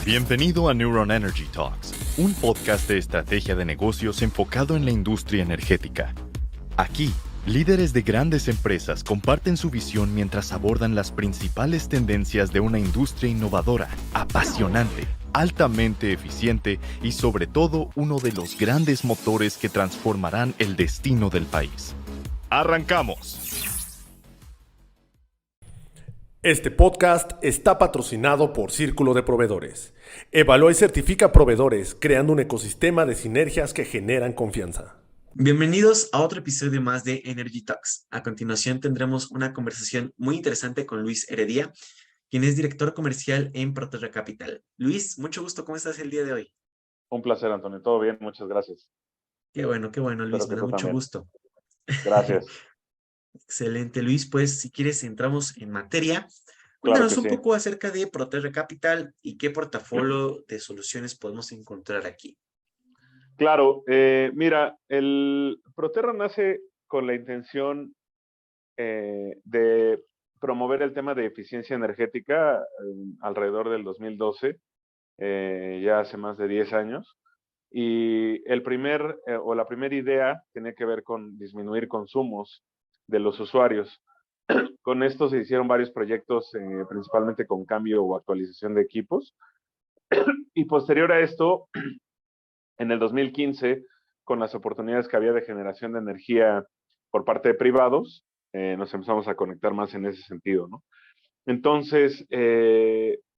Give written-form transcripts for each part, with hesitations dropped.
Bienvenido a Neuron Energy Talks, un podcast de estrategia de negocios enfocado en la industria energética. Aquí, líderes de grandes empresas comparten su visión mientras abordan las principales tendencias de una industria innovadora, apasionante, altamente eficiente y sobre todo uno de los grandes motores que transformarán el destino del país. ¡Arrancamos! Este podcast está patrocinado por Círculo de Proveedores. Evalúa y certifica proveedores, creando un ecosistema de sinergias que generan confianza. Bienvenidos a otro episodio más de Energy Talks. A continuación tendremos una conversación muy interesante con Luis Heredia, quien es director comercial en Proterra Capital. Luis, mucho gusto, ¿cómo estás el día de hoy? Un placer, Antonio. Todo bien, muchas gracias. Qué bueno, Luis, Espero que me da tú mucho también. gusto. Gracias. Excelente, Luis. Pues si quieres entramos en materia. Claro Cuéntanos que un sí. poco acerca de Proterra Capital y qué portafolio de soluciones podemos encontrar aquí. Claro, mira, el Proterra nace con la intención de promover el tema de eficiencia energética alrededor del 2012, ya hace más de 10 años. Y la primera idea tenía que ver con disminuir consumos de los usuarios. Con esto se hicieron varios proyectos, principalmente con cambio o actualización de equipos. Y posterior a esto, en el 2015, con las oportunidades que había de generación de energía por parte de privados, nos empezamos a conectar más en ese sentido, ¿no? Entonces,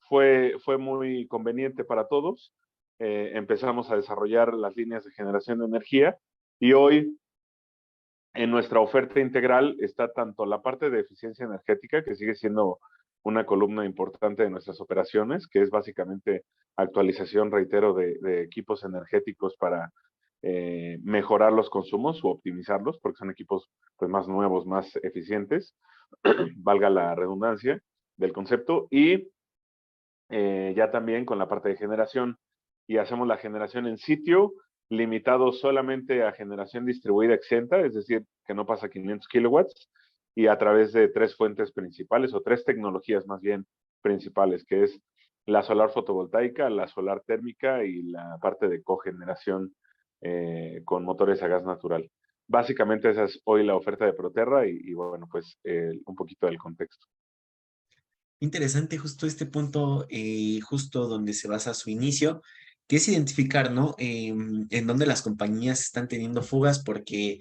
fue muy conveniente para todos. Empezamos a desarrollar las líneas de generación de energía y hoy en nuestra oferta integral está tanto la parte de eficiencia energética, que sigue siendo una columna importante de nuestras operaciones, que es básicamente actualización, reitero, de equipos energéticos para mejorar los consumos o optimizarlos, porque son equipos pues, más nuevos, más eficientes, valga la redundancia del concepto, y ya también con la parte de generación, y hacemos la generación en sitio, limitado solamente a generación distribuida exenta, es decir, que no pasa 500 kilowatts, y a través de tres fuentes principales, o tres tecnologías más bien principales, que es la solar fotovoltaica, la solar térmica y la parte de cogeneración con motores a gas natural. Básicamente esa es hoy la oferta de Proterra y bueno, pues un poquito del contexto. Interesante justo este punto, justo donde se basa su inicio, que es identificar, ¿no? En dónde las compañías están teniendo fugas, porque,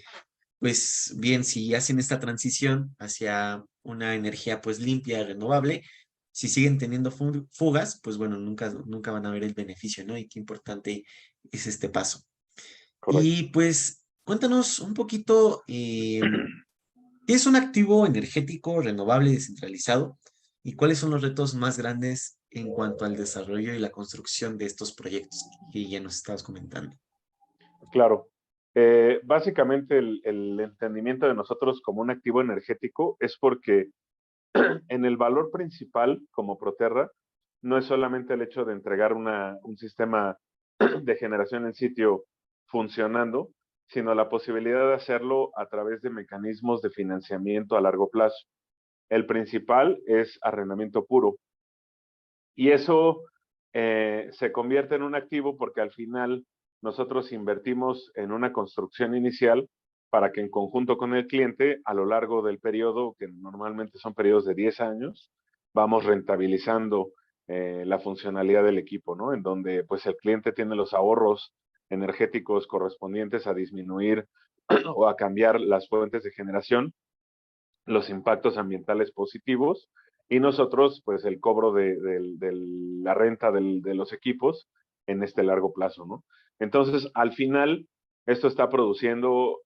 pues, bien, si hacen esta transición hacia una energía, pues, limpia, renovable, si siguen teniendo fugas, pues, bueno, nunca van a ver el beneficio, ¿no? Y qué importante es este paso. Correcto. Y, pues, cuéntanos un poquito, ¿qué es un activo energético renovable descentralizado? ¿Y cuáles son los retos más grandes en cuanto al desarrollo y la construcción de estos proyectos que ya nos estabas comentando? Claro. Básicamente el entendimiento de nosotros como un activo energético es porque en el valor principal como Proterra no es solamente el hecho de entregar un sistema de generación en sitio funcionando, sino la posibilidad de hacerlo a través de mecanismos de financiamiento a largo plazo. El principal es arrendamiento puro. Y eso se convierte en un activo porque al final nosotros invertimos en una construcción inicial para que en conjunto con el cliente, a lo largo del periodo, que normalmente son periodos de 10 años, vamos rentabilizando la funcionalidad del equipo, ¿no? En donde pues el cliente tiene los ahorros energéticos correspondientes a disminuir o a cambiar las fuentes de generación, los impactos ambientales positivos y nosotros, pues, el cobro de la renta de los equipos en este largo plazo, ¿no? Entonces, al final, esto está produciendo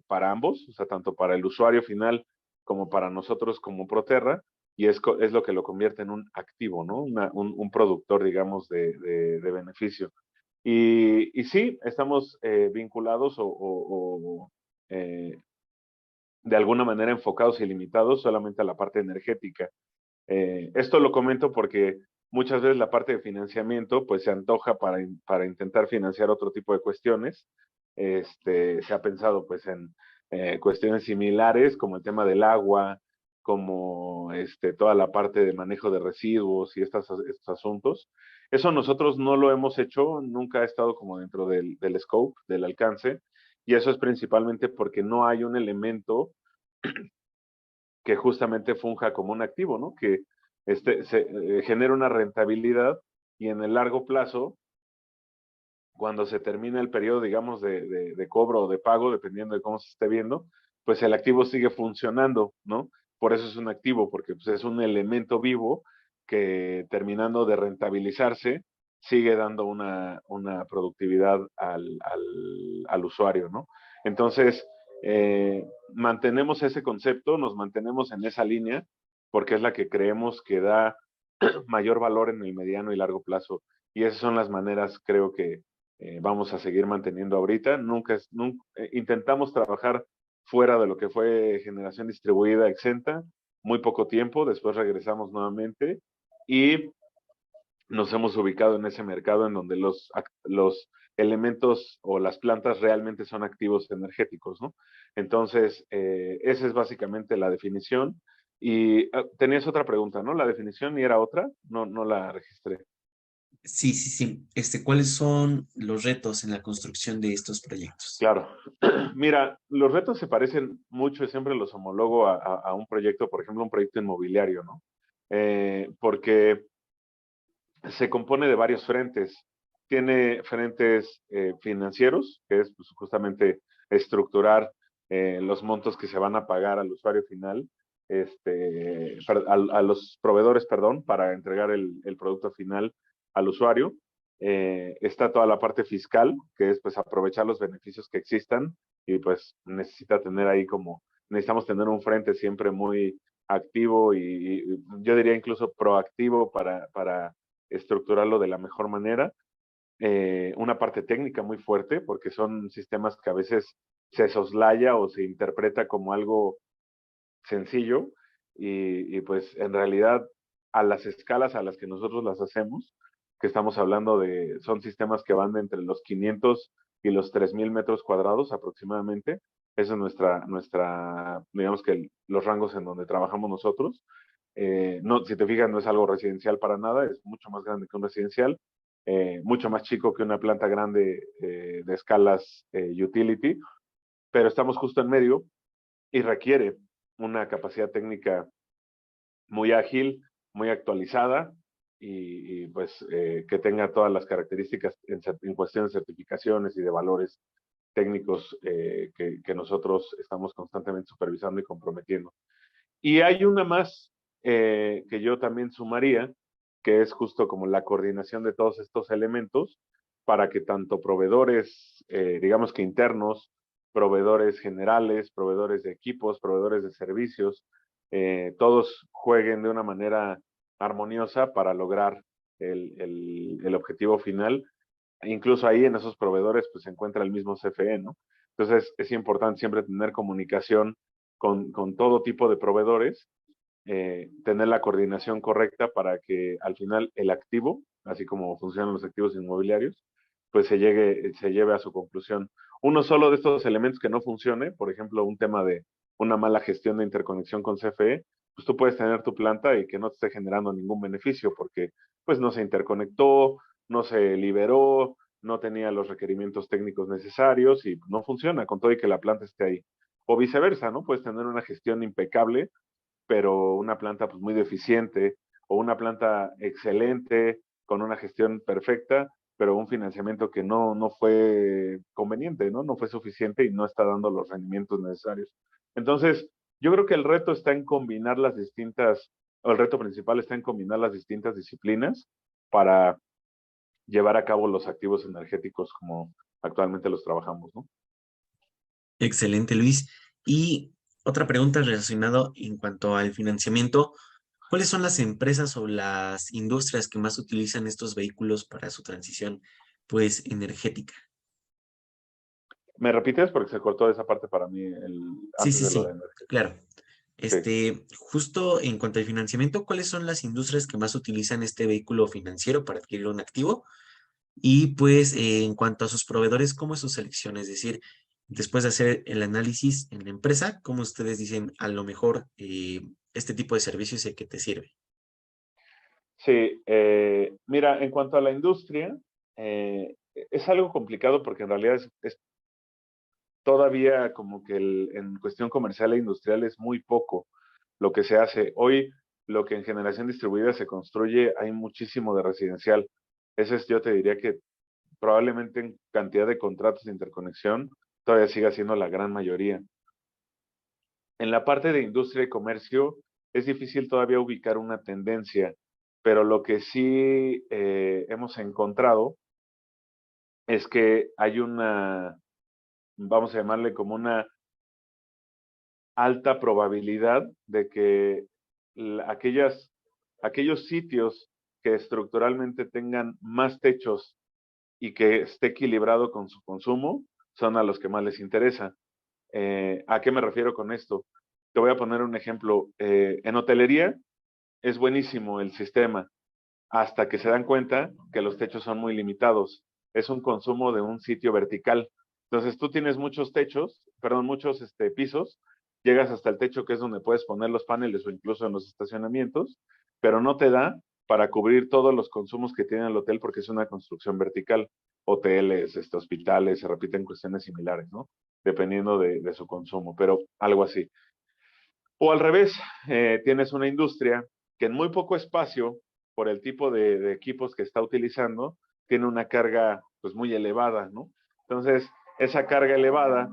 para ambos, o sea, tanto para el usuario final como para nosotros como Proterra, y es lo que lo convierte en un activo, ¿no? Un productor, digamos, de beneficio. Y sí, estamos vinculados de alguna manera enfocados y limitados solamente a la parte energética. Esto lo comento porque muchas veces la parte de financiamiento pues se antoja para intentar financiar otro tipo de cuestiones. Se ha pensado pues en cuestiones similares como el tema del agua, como toda la parte de manejo de residuos y estos asuntos. Eso nosotros no lo hemos hecho, nunca ha estado como dentro del scope, del alcance, y eso es principalmente porque no hay un elemento que justamente funja como un activo, ¿no? Que genera una rentabilidad y en el largo plazo, cuando se termina el periodo, digamos, de cobro o de pago, dependiendo de cómo se esté viendo, pues el activo sigue funcionando, ¿no? Por eso es un activo, porque pues, es un elemento vivo que terminando de rentabilizarse, sigue dando una productividad al usuario, ¿no? Entonces, mantenemos ese concepto, nos mantenemos en esa línea, porque es la que creemos que da mayor valor en el mediano y largo plazo. Y esas son las maneras, creo que vamos a seguir manteniendo ahorita. Nunca intentamos trabajar fuera de lo que fue generación distribuida exenta, muy poco tiempo, después regresamos nuevamente y nos hemos ubicado en ese mercado en donde los elementos o las plantas realmente son activos energéticos, ¿no? Entonces, esa es básicamente la definición. Y tenías otra pregunta, ¿no? La definición y era otra, no la registré. Sí, sí, sí. ¿Cuáles son los retos en la construcción de estos proyectos? Claro. Mira, los retos se parecen mucho y siempre los homologo a un proyecto, por ejemplo, un proyecto inmobiliario, ¿no? Porque se compone de varios frentes. Tiene frentes financieros, que es pues, justamente estructurar los montos que se van a pagar al usuario final, a los proveedores, perdón, para entregar el producto final al usuario. Está toda la parte fiscal, que es pues aprovechar los beneficios que existan y pues necesitamos tener un frente siempre muy activo y yo diría incluso proactivo para estructurarlo de la mejor manera. Una parte técnica muy fuerte, porque son sistemas que a veces se soslaya o se interpreta como algo sencillo y pues en realidad a las escalas a las que nosotros las hacemos, que estamos hablando son sistemas que van de entre los 500 y los 3,000 metros cuadrados aproximadamente. Esa es digamos que los rangos en donde trabajamos nosotros. No, si te fijas, no es algo residencial para nada, es mucho más grande que un residencial, mucho más chico que una planta grande de escalas utility, pero estamos justo en medio y requiere una capacidad técnica muy ágil, muy actualizada y pues que tenga todas las características en cuestión de certificaciones y de valores técnicos que nosotros estamos constantemente supervisando y comprometiendo. Y hay una más que yo también sumaría, que es justo como la coordinación de todos estos elementos para que tanto proveedores, digamos que internos, proveedores generales, proveedores de equipos, proveedores de servicios, todos jueguen de una manera armoniosa para lograr el objetivo final. Incluso ahí en esos proveedores pues se encuentra el mismo CFE, ¿no? Entonces es importante siempre tener comunicación con todo tipo de proveedores, tener la coordinación correcta para que al final el activo, así como funcionan los activos inmobiliarios, pues se lleve a su conclusión. Uno solo de estos elementos que no funcione, por ejemplo, un tema de una mala gestión de interconexión con CFE, pues tú puedes tener tu planta y que no te esté generando ningún beneficio porque pues no se interconectó, no se liberó, no tenía los requerimientos técnicos necesarios y no funciona con todo y que la planta esté ahí. O viceversa, ¿no? Puedes tener una gestión impecable, pero una planta pues muy deficiente, o una planta excelente, con una gestión perfecta, pero un financiamiento que no fue conveniente, ¿no? No fue suficiente y no está dando los rendimientos necesarios. Entonces, yo creo que el reto está en combinar o el reto principal está en combinar las distintas disciplinas para llevar a cabo los activos energéticos como actualmente los trabajamos, ¿no? Excelente, Luis. Y otra pregunta relacionada en cuanto al financiamiento. ¿Cuáles son las empresas o las industrias que más utilizan estos vehículos para su transición, pues, energética? ¿Me repites? Porque se cortó esa parte para mí Sí, antes sí, de lo de sí, energía. claro. Sí. Justo en cuanto al financiamiento, ¿cuáles son las industrias que más utilizan este vehículo financiero para adquirir un activo? Y pues en cuanto a sus proveedores, ¿cómo es su selección? Es decir, después de hacer el análisis en la empresa, ¿cómo ustedes dicen a lo mejor este tipo de servicios y que te sirve. Sí, mira, en cuanto a la industria, es algo complicado porque en realidad es todavía como que en cuestión comercial e industrial es muy poco lo que se hace. Hoy, lo que en generación distribuida se construye, hay muchísimo de residencial. Ese es, yo te diría que probablemente en cantidad de contratos de interconexión, todavía siga siendo la gran mayoría. En la parte de industria y comercio, es difícil todavía ubicar una tendencia, pero lo que sí hemos encontrado es que hay una, vamos a llamarle como una alta probabilidad de que aquellos sitios que estructuralmente tengan más techos y que esté equilibrado con su consumo son a los que más les interesa. ¿A qué me refiero con esto? Te voy a poner un ejemplo. En hotelería es buenísimo el sistema hasta que se dan cuenta que los techos son muy limitados. Es un consumo de un sitio vertical. Entonces tú tienes muchos techos, perdón, muchos pisos, llegas hasta el techo que es donde puedes poner los paneles o incluso en los estacionamientos, pero no te da para cubrir todos los consumos que tiene el hotel porque es una construcción vertical. Hoteles, hospitales, se repiten cuestiones similares, ¿no? Dependiendo de su consumo, pero algo así. O al revés, tienes una industria que en muy poco espacio, por el tipo de equipos que está utilizando, tiene una carga pues muy elevada, ¿no? Entonces, esa carga elevada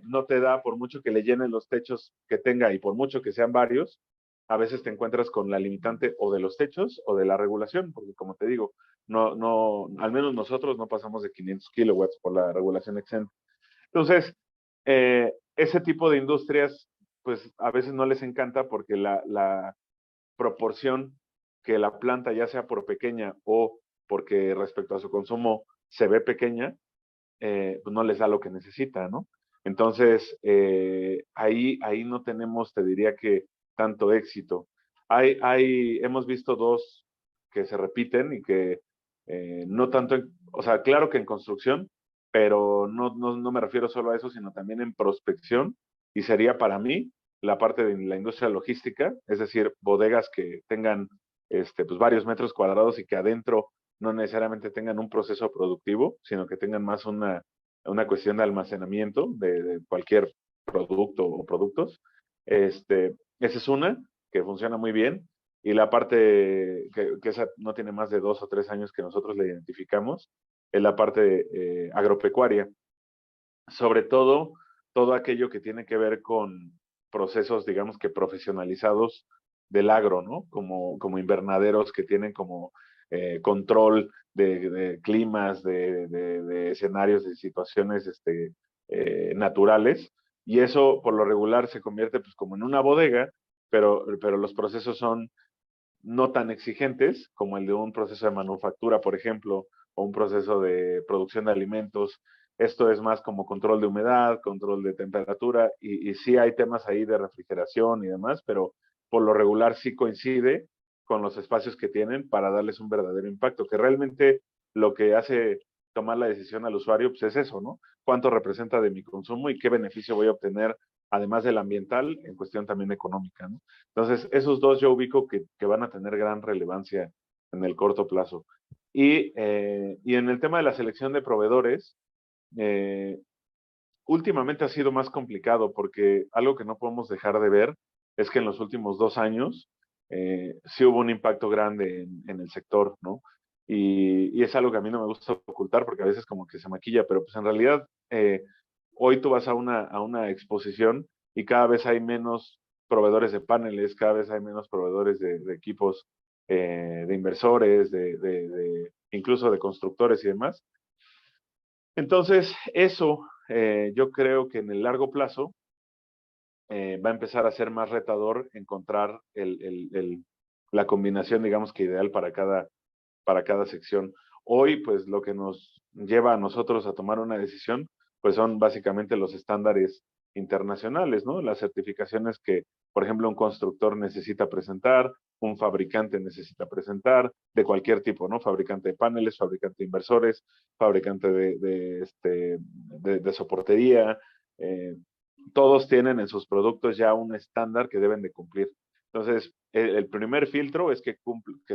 no te da, por mucho que le llenen los techos que tenga y por mucho que sean varios, a veces te encuentras con la limitante o de los techos o de la regulación, porque como te digo, al menos nosotros no pasamos de 500 kilowatts por la regulación exenta. Entonces, ese tipo de industrias, pues a veces no les encanta porque la proporción que la planta, ya sea por pequeña o porque respecto a su consumo se ve pequeña, pues no les da lo que necesita, ¿no? Entonces, ahí no tenemos, te diría que, tanto éxito. Hemos visto dos que se repiten y que no tanto, o sea, claro que en construcción, pero no me refiero solo a eso, sino también en prospección, y sería para mí la parte de la industria logística, es decir, bodegas que tengan pues varios metros cuadrados y que adentro no necesariamente tengan un proceso productivo, sino que tengan más una cuestión de almacenamiento de cualquier producto o productos. Esa es una que funciona muy bien. Y la parte que esa no tiene más de 2 o 3 años que nosotros la identificamos, es la parte agropecuaria. Sobre todo aquello que tiene que ver con procesos, digamos que profesionalizados del agro, ¿no? Como invernaderos que tienen como control de climas, de escenarios, de situaciones naturales. Y eso por lo regular se convierte pues como en una bodega, pero los procesos son no tan exigentes como el de un proceso de manufactura, por ejemplo, o un proceso de producción de alimentos. Esto es más como control de humedad, control de temperatura, y sí hay temas ahí de refrigeración y demás, pero por lo regular sí coincide con los espacios que tienen para darles un verdadero impacto, que realmente lo que hace tomar la decisión al usuario pues es eso, ¿no? ¿Cuánto representa de mi consumo y qué beneficio voy a obtener, además del ambiental, en cuestión también económica, ¿no? Entonces, esos dos yo ubico que van a tener gran relevancia en el corto plazo. Y en el tema de la selección de proveedores, eh, últimamente ha sido más complicado porque algo que no podemos dejar de ver es que en los últimos 2 años sí hubo un impacto grande en el sector, ¿no? Y es algo que a mí no me gusta ocultar porque a veces como que se maquilla, pero pues en realidad hoy tú vas a una exposición y cada vez hay menos proveedores de paneles, cada vez hay menos proveedores de equipos, de inversores, incluso de constructores y demás. Entonces, eso yo creo que en el largo plazo va a empezar a ser más retador encontrar la combinación, digamos que ideal para cada sección. Hoy, pues lo que nos lleva a nosotros a tomar una decisión, pues son básicamente los estándares internacionales, ¿no? Las certificaciones que, por ejemplo, un constructor necesita presentar, un fabricante necesita presentar, de cualquier tipo, ¿no? Fabricante de paneles, fabricante de inversores, fabricante de soportería, todos tienen en sus productos ya un estándar que deben de cumplir. Entonces, el primer filtro es que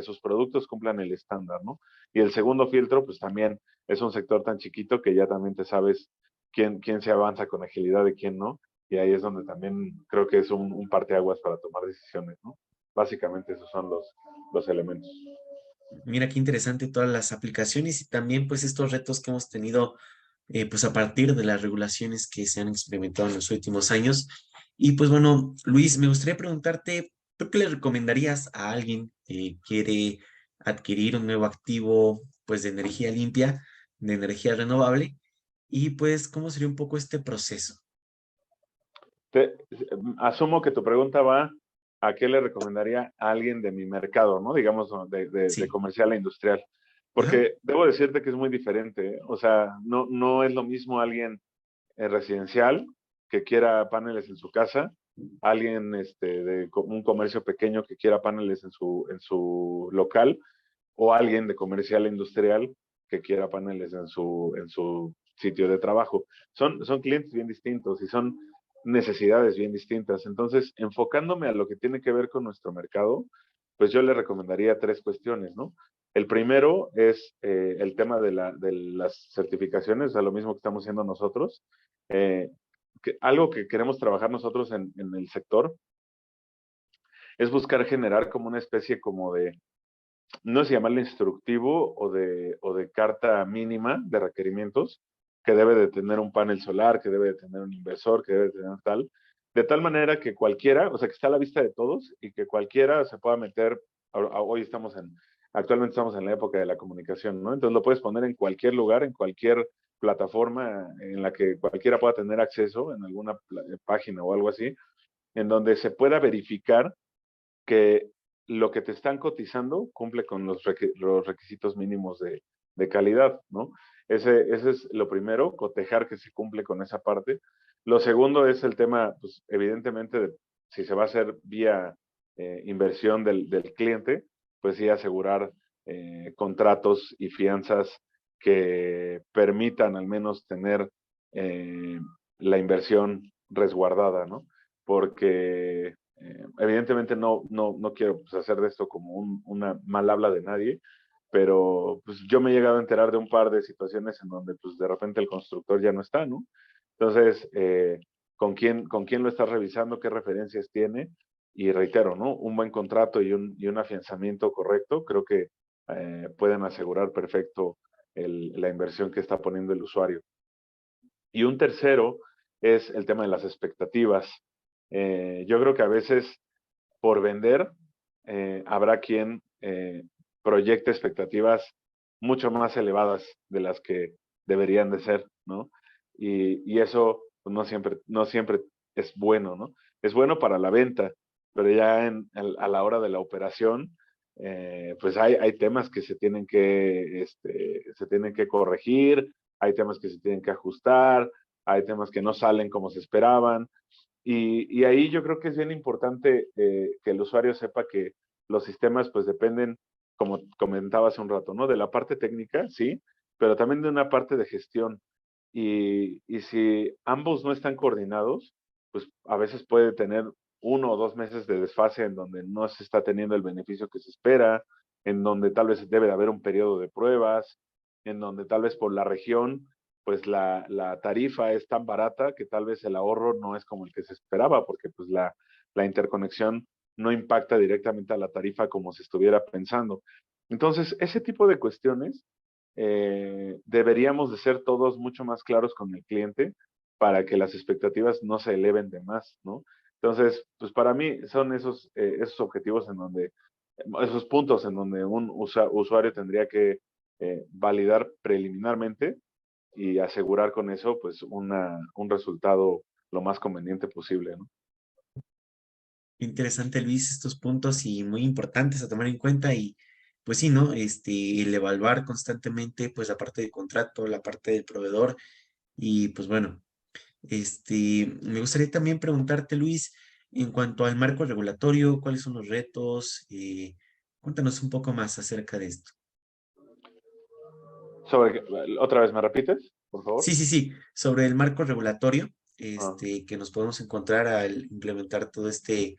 sus productos cumplan el estándar, ¿no? Y el segundo filtro, pues también es un sector tan chiquito que ya también te sabes quién se avanza con agilidad y quién no. Y ahí es donde también creo que es un parteaguas para tomar decisiones, ¿no? Básicamente esos son los elementos. Mira qué interesante todas las aplicaciones y también pues estos retos que hemos tenido pues a partir de las regulaciones que se han experimentado en los últimos años. Y pues bueno, Luis, me gustaría preguntarte, ¿tú qué le recomendarías a alguien que quiere adquirir un nuevo activo pues de energía limpia, de energía renovable? Y pues, ¿cómo sería un poco este proceso? Te- Asumo que tu pregunta va a qué le recomendaría a alguien de mi mercado, ¿no? Digamos, de Sí. comercial a industrial. Ajá. Porque debo decirte que es muy diferente, ¿eh? O sea, no es lo mismo alguien residencial que quiera paneles en su casa, alguien de un comercio pequeño que quiera paneles en su local, o alguien de comercial industrial que quiera paneles en su sitio de trabajo. Son clientes bien distintos y son necesidades bien distintas. Entonces, enfocándome a lo que tiene que ver con nuestro mercado, pues yo le recomendaría tres cuestiones, ¿no? El primero es el tema de las certificaciones, o sea, lo mismo que estamos haciendo nosotros. Eh, Algo que queremos trabajar nosotros en el sector es buscar generar como una especie como de, no es llamarle instructivo o de carta mínima de requerimientos que debe de tener un panel solar, que debe de tener un inversor, que debe de tener tal, de tal manera que cualquiera, o sea, que está a la vista de todos y que cualquiera se pueda meter, hoy actualmente estamos en la época de la comunicación, ¿no? Entonces lo puedes poner en cualquier lugar, en cualquier plataforma en la que cualquiera pueda tener acceso, en alguna página o algo así, en donde se pueda verificar que lo que te están cotizando cumple con los requisitos mínimos de calidad, ¿no? Ese es lo primero, cotejar que se cumple con esa parte. Lo segundo es el tema, pues evidentemente, de si se va a hacer vía inversión del cliente, pues sí asegurar contratos y fianzas que permitan al menos tener eh, la inversión resguardada, ¿no? Porque evidentemente no quiero pues, hacer de esto como una mal habla de nadie, pero pues yo me he llegado a enterar de un par de situaciones en donde pues de repente el constructor ya no está, ¿no? Entonces, ¿con quién lo estás revisando? ¿Qué referencias tiene? Y reitero, ¿no? Un buen contrato y un afianzamiento correcto, creo que pueden asegurar perfecto la inversión que está poniendo el usuario. Y un tercero es el tema de las expectativas. Yo creo que a veces por vender habrá quien proyecte expectativas mucho más elevadas de las que deberían de ser, ¿no? Y eso pues, no siempre es bueno, ¿no? Es bueno para la venta, pero ya a la hora de la operación, pues hay temas que se tienen que corregir, hay temas que se tienen que ajustar, hay temas que no salen como se esperaban. Y ahí yo creo que es bien importante que el usuario sepa que los sistemas pues dependen, como comentaba hace un rato, ¿no? De la parte técnica, sí, pero también de una parte de gestión. Y si ambos no están coordinados, pues a veces puede tener 1 o 2 meses de desfase en donde no se está teniendo el beneficio que se espera, en donde tal vez debe de haber un periodo de pruebas, en donde tal vez por la región pues la tarifa es tan barata que tal vez el ahorro no es como el que se esperaba, porque pues la interconexión no impacta directamente a la tarifa como se estuviera pensando. Entonces, ese tipo de cuestiones deberíamos de ser todos mucho más claros con el cliente para que las expectativas no se eleven de más, ¿no? Entonces, pues para mí son esos objetivos esos puntos en donde un usuario tendría que validar preliminarmente y asegurar con eso pues un resultado lo más conveniente posible, ¿no? Interesante, Luis, estos puntos y muy importantes a tomar en cuenta y pues sí, ¿no? El evaluar constantemente pues la parte del contrato, la parte del proveedor y pues bueno, me gustaría también preguntarte, Luis, en cuanto al marco regulatorio, ¿cuáles son los retos? Cuéntanos un poco más acerca de esto. Otra vez, ¿me repites, por favor? Sí, sí, sí, sobre el marco regulatorio, Ah. que nos podemos encontrar al implementar todo este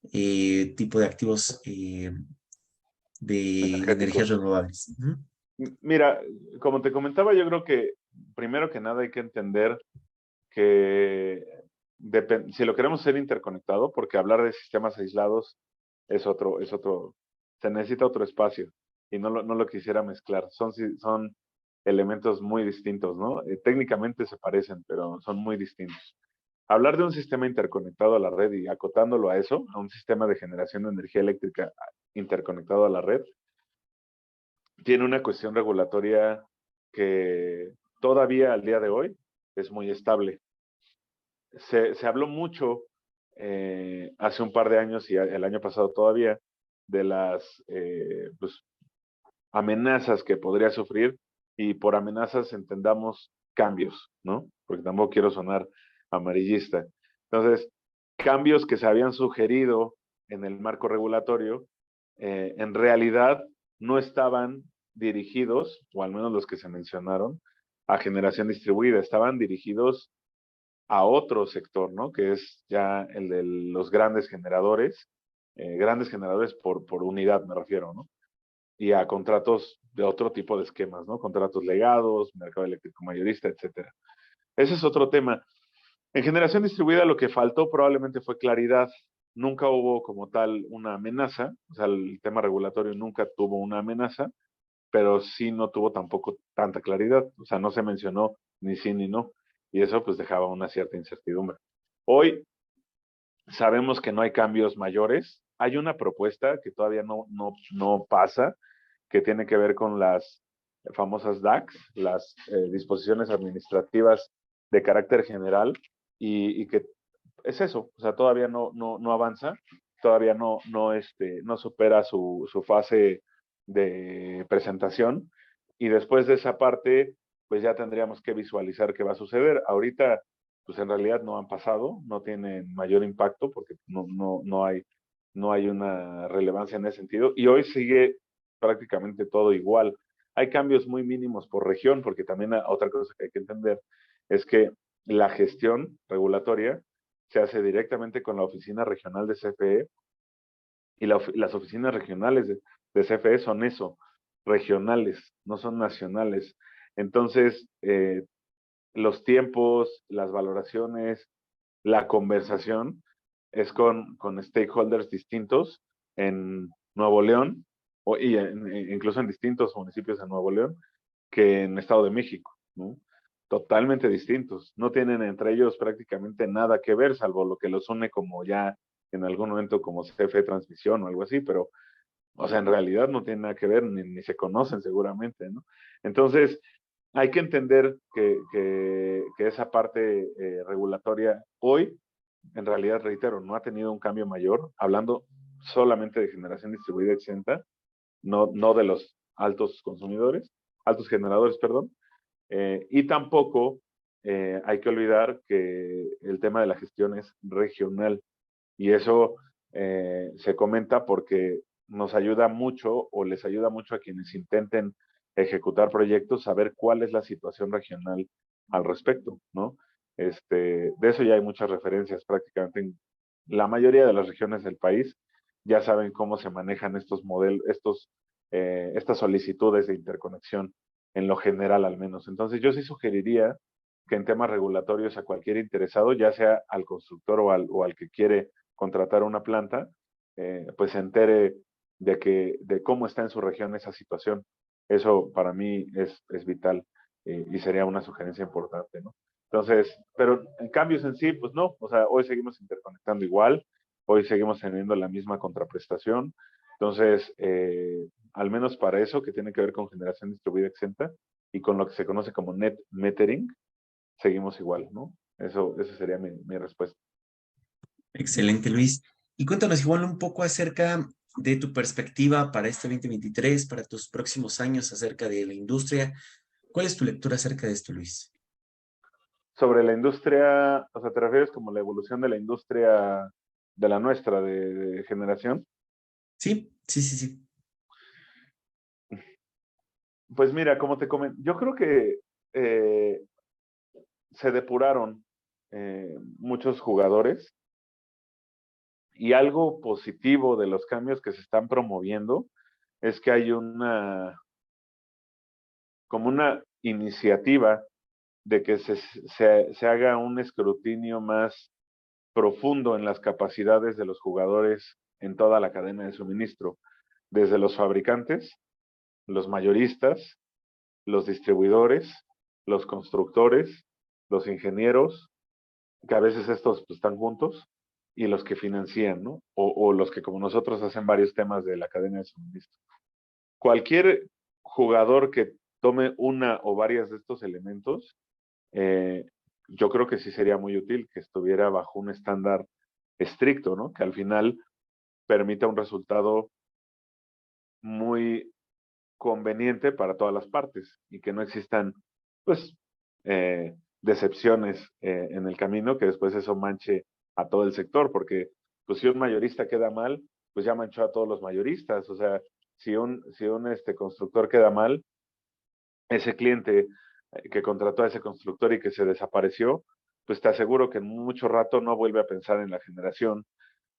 tipo de activos de energías Energéticos. renovables. Ujú. Mira, como te comentaba, yo creo que primero que nada hay que entender que si lo queremos hacer interconectado, porque hablar de sistemas aislados se necesita otro espacio y no lo quisiera mezclar. Son elementos muy distintos, ¿no? Técnicamente se parecen, pero son muy distintos. Hablar de un sistema interconectado a la red y acotándolo a eso, a un sistema de generación de energía eléctrica interconectado a la red, tiene una cuestión regulatoria que todavía al día de hoy es muy estable. Se habló mucho hace un par de años y el año pasado todavía de las pues, amenazas que podría sufrir, y por amenazas entendamos cambios, ¿no? Porque tampoco quiero sonar amarillista. Entonces, cambios que se habían sugerido en el marco regulatorio, en realidad no estaban dirigidos, o al menos los que se mencionaron, a generación distribuida, estaban dirigidos a otro sector, ¿no? Que es ya el de los grandes generadores por unidad me refiero, ¿no? Y a contratos de otro tipo de esquemas, ¿no? Contratos legados, mercado eléctrico mayorista, etcétera. Ese es otro tema. En generación distribuida lo que faltó probablemente fue claridad. Nunca hubo como tal una amenaza, o sea, el tema regulatorio nunca tuvo una amenaza, pero sí no tuvo tampoco tanta claridad, o sea, no se mencionó ni sí ni no, y eso pues dejaba una cierta incertidumbre. Hoy sabemos que no hay cambios mayores, hay una propuesta que todavía no pasa, que tiene que ver con las famosas DACs, las disposiciones administrativas de carácter general, y que es eso, o sea, todavía no avanza, todavía no supera su fase de presentación, y después de esa parte, pues ya tendríamos que visualizar qué va a suceder. Ahorita, pues en realidad no han pasado, no tienen mayor impacto porque no hay una relevancia en ese sentido, y hoy sigue prácticamente todo igual. Hay cambios muy mínimos por región, porque también otra cosa que hay que entender es que la gestión regulatoria se hace directamente con la oficina regional de CFE, y las oficinas regionales de CFE son eso, regionales, no son nacionales. Entonces, los tiempos, las valoraciones, la conversación es con stakeholders distintos en Nuevo León, incluso en distintos municipios de Nuevo León, que en Estado de México, ¿no? Totalmente distintos. No tienen entre ellos prácticamente nada que ver, salvo lo que los une como ya en algún momento como CFE Transmisión o algo así, pero, o sea, en realidad no tienen nada que ver, ni se conocen seguramente, ¿no? Entonces, hay que entender que esa parte regulatoria hoy, en realidad, reitero, no ha tenido un cambio mayor, hablando solamente de generación distribuida exenta, no de los altos generadores, perdón, y tampoco hay que olvidar que el tema de la gestión es regional, y eso se comenta porque nos ayuda mucho, o les ayuda mucho a quienes intenten ejecutar proyectos, saber cuál es la situación regional al respecto, ¿no? De eso ya hay muchas referencias prácticamente en la mayoría de las regiones del país, ya saben cómo se manejan estos modelos, estas solicitudes de interconexión, en lo general al menos. Entonces yo sí sugeriría que en temas regulatorios a cualquier interesado, ya sea al constructor o al que quiere contratar una planta, pues se entere de cómo está en su región esa situación. Eso para mí es vital, y sería una sugerencia importante, ¿no? Entonces, pero en cambios en sí, pues no, o sea, hoy seguimos interconectando igual, hoy seguimos teniendo la misma contraprestación. Entonces, al menos para eso que tiene que ver con generación distribuida exenta y con lo que se conoce como net metering, seguimos igual, ¿no? Esa sería mi respuesta. Excelente, Luis. Y cuéntanos igual un poco acerca de tu perspectiva para este 2023, para tus próximos años acerca de la industria. ¿Cuál es tu lectura acerca de esto, Luis? Sobre la industria, o sea, ¿te refieres como la evolución de la industria de la nuestra, de generación? Sí, sí, sí, sí. Pues mira, como te comento, yo creo que eh, se depuraron muchos jugadores, Y algo positivo de los cambios que se están promoviendo es que hay como una iniciativa de que se haga un escrutinio más profundo en las capacidades de los jugadores en toda la cadena de suministro, desde los fabricantes, los mayoristas, los distribuidores, los constructores, los ingenieros, que a veces estos pues, están juntos, y los que financian, ¿no? O los que como nosotros hacen varios temas de la cadena de suministro. Cualquier jugador que tome una o varias de estos elementos, yo creo que sí sería muy útil que estuviera bajo un estándar estricto, ¿no? Que al final permita un resultado muy conveniente para todas las partes y que no existan, pues, decepciones en el camino, que después eso manche a todo el sector, porque pues si un mayorista queda mal, pues ya manchó a todos los mayoristas. O sea, si un constructor queda mal, ese cliente que contrató a ese constructor y que se desapareció, pues te aseguro que en mucho rato no vuelve a pensar en la generación,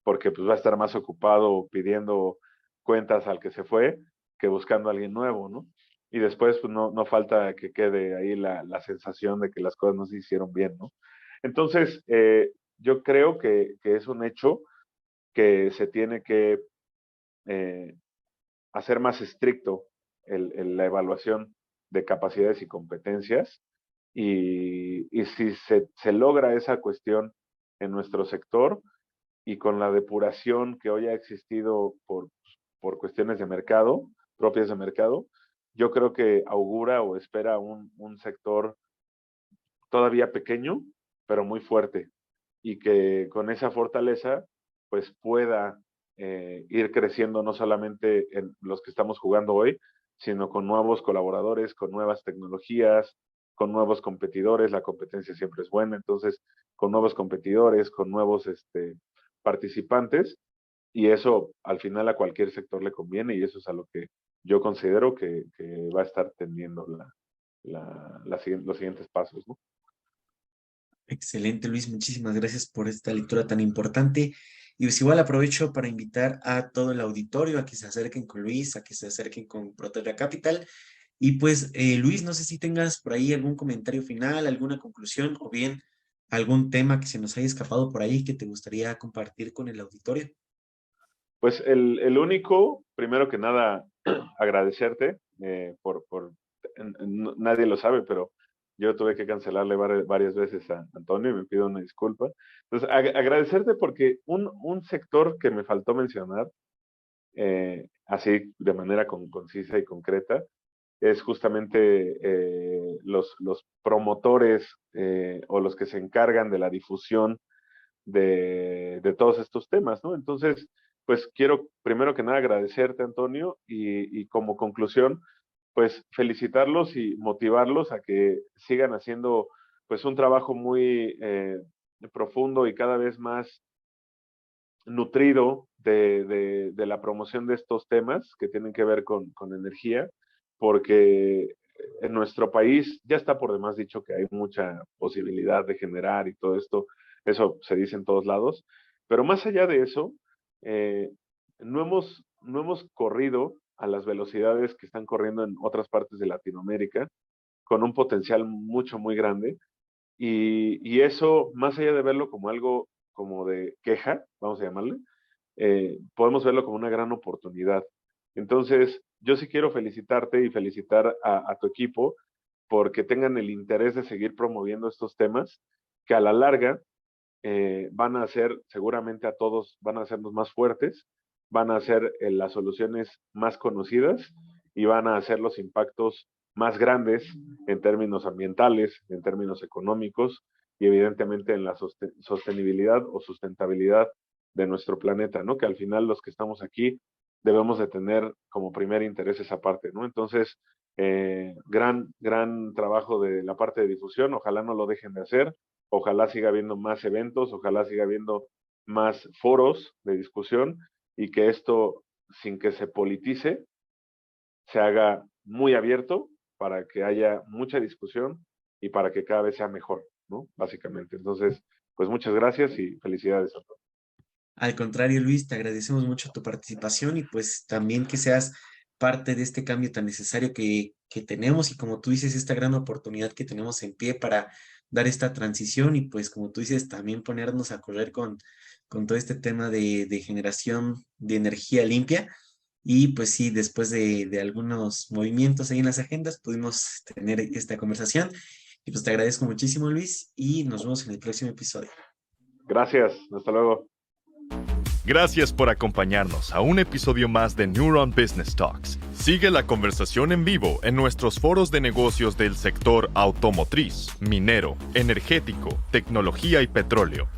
porque pues va a estar más ocupado pidiendo cuentas al que se fue que buscando a alguien nuevo, ¿no? Y después pues no falta que quede ahí la sensación de que las cosas no se hicieron bien, ¿no? Entonces, yo creo que es un hecho que se tiene que eh, hacer más estricto la evaluación de capacidades y competencias. Y si se logra esa cuestión en nuestro sector y con la depuración que hoy ha existido por cuestiones de mercado, propias de mercado, yo creo que augura o espera un sector todavía pequeño, pero muy fuerte, y que con esa fortaleza pues pueda ir creciendo no solamente en los que estamos jugando hoy, sino con nuevos colaboradores, con nuevas tecnologías, con nuevos competidores. La competencia siempre es buena, entonces con nuevos competidores, con nuevos participantes, y eso al final a cualquier sector le conviene, y eso es a lo que yo considero que va a estar tendiendo los siguientes pasos, ¿no? Excelente, Luis. Muchísimas gracias por esta lectura tan importante. Y pues igual aprovecho para invitar a todo el auditorio a que se acerquen con Luis, a que se acerquen con Proterra Capital. Y pues, Luis, no sé si tengas por ahí algún comentario final, alguna conclusión o bien algún tema que se nos haya escapado por ahí que te gustaría compartir con el auditorio. Pues el único, primero que nada, agradecerte nadie lo sabe, pero yo tuve que cancelarle varias veces a Antonio y me pido una disculpa. Entonces, agradecerte porque un sector que me faltó mencionar, así de manera concisa y concreta, es justamente los promotores o los que se encargan de la difusión de todos estos temas, ¿no? Entonces, pues quiero primero que nada agradecerte, Antonio, y como conclusión, pues felicitarlos y motivarlos a que sigan haciendo pues un trabajo muy profundo y cada vez más nutrido de la promoción de estos temas que tienen que ver con energía, porque en nuestro país ya está por demás dicho que hay mucha posibilidad de generar y todo esto, eso se dice en todos lados, pero más allá de eso, eh, no hemos corrido a las velocidades que están corriendo en otras partes de Latinoamérica, con un potencial mucho, muy grande, y eso, más allá de verlo como algo como de queja, vamos a llamarle, podemos verlo como una gran oportunidad. Entonces, yo sí quiero felicitarte y felicitar a tu equipo porque tengan el interés de seguir promoviendo estos temas que a la larga van a hacer, seguramente a todos, van a hacernos más fuertes, van a hacer las soluciones más conocidas y van a hacer los impactos más grandes en términos ambientales, en términos económicos y evidentemente en la sostenibilidad o sustentabilidad de nuestro planeta, ¿no? Que al final los que estamos aquí debemos de tener como primer interés esa parte, ¿no? Entonces, gran trabajo de la parte de difusión, ojalá no lo dejen de hacer, ojalá siga habiendo más eventos, ojalá siga habiendo más foros de discusión y que esto, sin que se politice, se haga muy abierto para que haya mucha discusión y para que cada vez sea mejor, ¿no? Básicamente. Entonces, pues muchas gracias y felicidades a todos. Al contrario, Luis, te agradecemos mucho tu participación y pues también que seas parte de este cambio tan necesario que tenemos y como tú dices, esta gran oportunidad que tenemos en pie para dar esta transición y pues como tú dices, también ponernos a correr con todo este tema de generación de energía limpia. Y pues sí, después de algunos movimientos ahí en las agendas, pudimos tener esta conversación. Y pues te agradezco muchísimo, Luis, y nos vemos en el próximo episodio. Gracias, hasta luego. Gracias por acompañarnos a un episodio más de Neuron Business Talks. Sigue la conversación en vivo en nuestros foros de negocios del sector automotriz, minero, energético, tecnología y petróleo.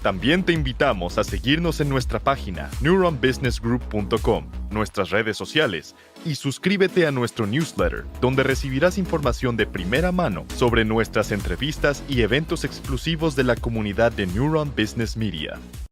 También te invitamos a seguirnos en nuestra página neuronbusinessgroup.com, nuestras redes sociales y suscríbete a nuestro newsletter, donde recibirás información de primera mano sobre nuestras entrevistas y eventos exclusivos de la comunidad de Neuron Business Media.